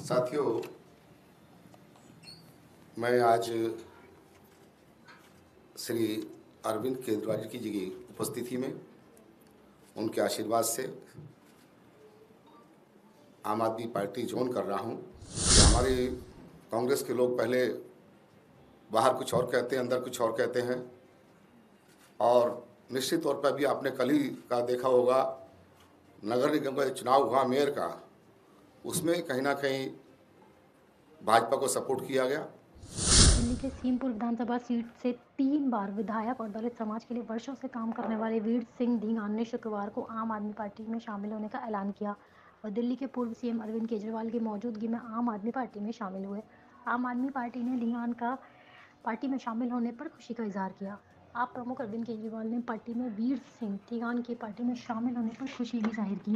साथियों, मैं आज श्री अरविंद केजरीवाल जी की उपस्थिति में उनके आशीर्वाद से आम आदमी पार्टी ज्वाइन कर रहा हूं। हमारी कांग्रेस के लोग पहले बाहर कुछ और कहते हैं, अंदर कुछ और कहते हैं, और निश्चित तौर पर अभी आपने कल ही का देखा होगा, नगर निगम का चुनाव हुआ मेयर का, उसमें कहीं ना कहीं भाजपा को सपोर्ट किया गया। दिल्ली के सीमपुर विधानसभा सीट से 3 बार विधायक और दलित समाज के लिए वर्षों से काम करने वाले वीर सिंह धिंगान ने शुक्रवार को आम आदमी पार्टी में शामिल होने का ऐलान किया और दिल्ली के पूर्व सीएम अरविंद केजरीवाल की मौजूदगी में आम आदमी पार्टी में शामिल हुए। आम आदमी पार्टी ने धिंगान का पार्टी में शामिल होने पर खुशी का इजहार किया। आप प्रमुख अरविंद केजरीवाल ने पार्टी में वीर सिंह धिंगान की पार्टी में शामिल होने पर खुशी भी जाहिर की।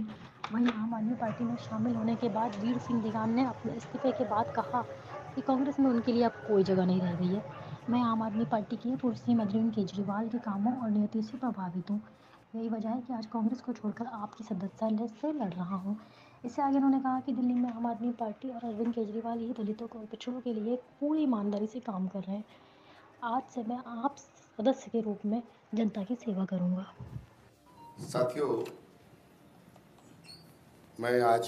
वहीं आम आदमी पार्टी में शामिल होने के बाद वीर सिंह धिंगान ने अपने इस्तीफे के बाद कहा कि कांग्रेस में उनके लिए अब कोई जगह नहीं रह गई है। मैं आम आदमी पार्टी के पूर्व सीएम अरविंद केजरीवाल के कामों और नीति से प्रभावित हूँ। यही वजह है कि आज कांग्रेस को छोड़कर आपकी सदस्यता से लड़ रहा हूँ। इससे आगे उन्होंने कहा कि दिल्ली में आम आदमी पार्टी और अरविंद केजरीवाल ही दलितों और पिछड़ों के लिए पूरी ईमानदारी से काम कर रहे हैं। आज से मैं आप सदस्य के रूप में जनता की सेवा करूँगा। साथियों, मैं आज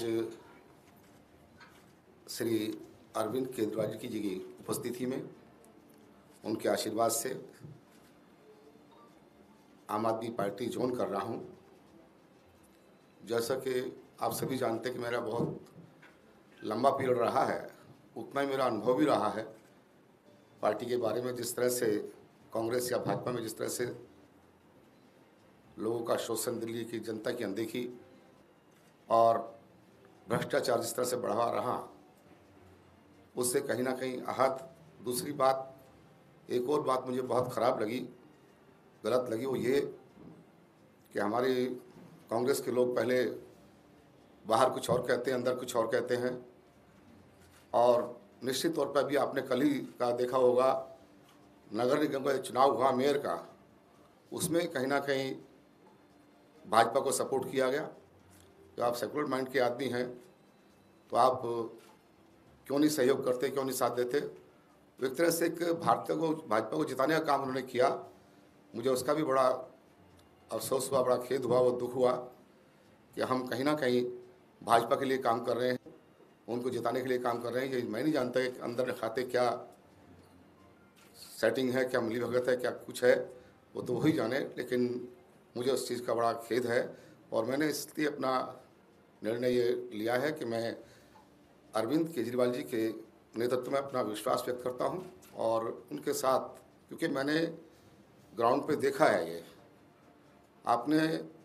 श्री अरविंद केजरीवाल जी की उपस्थिति में उनके आशीर्वाद से आम आदमी पार्टी ज्वाइन कर रहा हूं। जैसा कि आप सभी जानते हैं कि मेरा बहुत लंबा पीरियड रहा है, उतना ही मेरा अनुभव भी रहा है पार्टी के बारे में। जिस तरह से कांग्रेस या भाजपा में जिस तरह से लोगों का शोषण, दिल्ली की जनता की अनदेखी और भ्रष्टाचार जिस तरह से बढ़ा रहा, उससे कहीं ना कहीं आहत। दूसरी बात, एक और बात मुझे बहुत ख़राब लगी, गलत लगी, वो ये कि हमारे कांग्रेस के लोग पहले बाहर कुछ और कहते हैं, अंदर कुछ और कहते हैं, और निश्चित तौर पर अभी आपने कल ही का देखा होगा, नगर निगम का चुनाव हुआ मेयर का, उसमें कहीं ना कहीं भाजपा को सपोर्ट किया गया। तो आप सेकुलर माइंड के आदमी हैं तो आप क्यों नहीं सहयोग करते, क्यों नहीं साथ देते। एक तरह से एक भाजपा को जिताने का काम उन्होंने किया। मुझे उसका भी बड़ा अफसोस हुआ, बड़ा खेद हुआ, वो दुख हुआ कि हम कहीं ना कहीं भाजपा के लिए काम कर रहे हैं, उनको जिताने के लिए काम कर रहे हैं। ये मैं नहीं जानता कि अंदर खाते क्या सेटिंग है, क्या मिली भगत है, क्या कुछ है, वो तो वही जाने। लेकिन मुझे उस चीज़ का बड़ा खेद है और मैंने इसलिए अपना निर्णय ये लिया है कि मैं अरविंद केजरीवाल जी के नेतृत्व में अपना विश्वास व्यक्त करता हूं और उनके साथ, क्योंकि मैंने ग्राउंड पे देखा है। ये आपने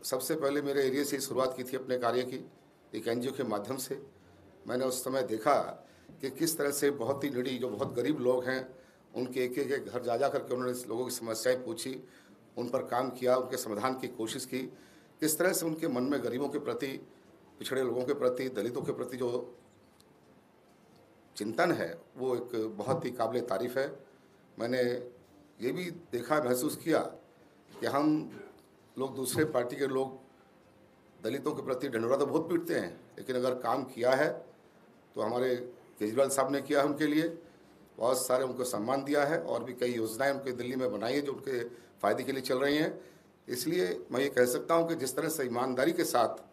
सबसे पहले मेरे एरिया से शुरुआत की थी अपने कार्य की, एक एनजीओ के माध्यम से। मैंने उस समय देखा कि किस तरह से बहुत ही निडी, जो बहुत गरीब लोग हैं, उनके एक एक घर जा करके उन्होंने लोगों की समस्याएँ पूछी, उन पर काम किया, उनके समाधान की कोशिश की। किस तरह से उनके मन में गरीबों के प्रति, पिछड़े लोगों के प्रति, दलितों के प्रति जो चिंतन है, वो एक बहुत ही काबिल तारीफ़ है। मैंने ये भी देखा, महसूस किया कि हम लोग, दूसरे पार्टी के लोग दलितों के प्रति ढंढोरा तो बहुत पीटते हैं, लेकिन अगर काम किया है तो हमारे केजरीवाल साहब ने किया, उनके लिए बहुत सारे उनको सम्मान दिया है और भी कई योजनाएं उनके दिल्ली में बनाई है जो उनके फ़ायदे के लिए चल रही हैं। इसलिए मैं ये कह सकता हूं कि जिस तरह से ईमानदारी के साथ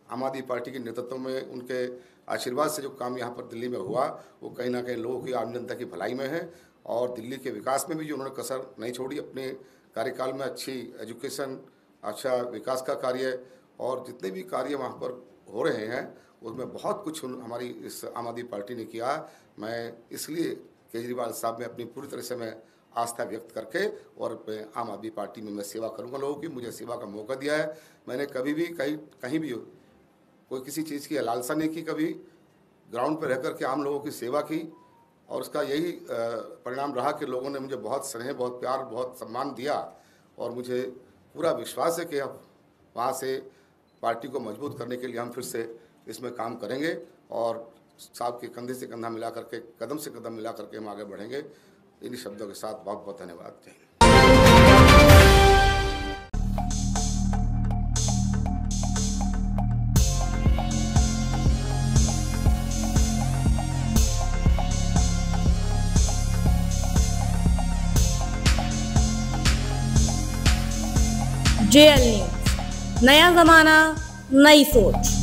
आम आदमी पार्टी के नेतृत्व में, उनके आशीर्वाद से जो काम यहाँ पर दिल्ली में हुआ, वो कहीं ना कहीं लोगों की, आम जनता की भलाई में है। और दिल्ली के विकास में भी जो उन्होंने कसर नहीं छोड़ी अपने कार्यकाल में, अच्छी एजुकेशन, अच्छा विकास का कार्य और जितने भी कार्य वहाँ पर हो रहे हैं, उसमें बहुत कुछ हमारी इस आम आदमी पार्टी ने किया। मैं इसलिए केजरीवाल साहब में अपनी पूरी तरह से मैं आस्था व्यक्त करके और आम आदमी पार्टी में मैं सेवा करूँगा लोगों की। मुझे सेवा का मौका दिया है। मैंने कभी भी कहीं भी कोई किसी चीज़ की लालसा नहीं की, कभी ग्राउंड पर रह कर के आम लोगों की सेवा की, और उसका यही परिणाम रहा कि लोगों ने मुझे बहुत स्नेह, बहुत प्यार, बहुत सम्मान दिया। और मुझे पूरा विश्वास है कि अब वहाँ से पार्टी को मजबूत करने के लिए हम फिर से इसमें काम करेंगे और साहब के कंधे से कंधा मिला करके, कदम से कदम मिला करके हम आगे बढ़ेंगे। इन्हीं शब्दों के साथ बहुत बहुत धन्यवाद। जय हिंद। JL न्यूज, नया जमाना, नई सोच।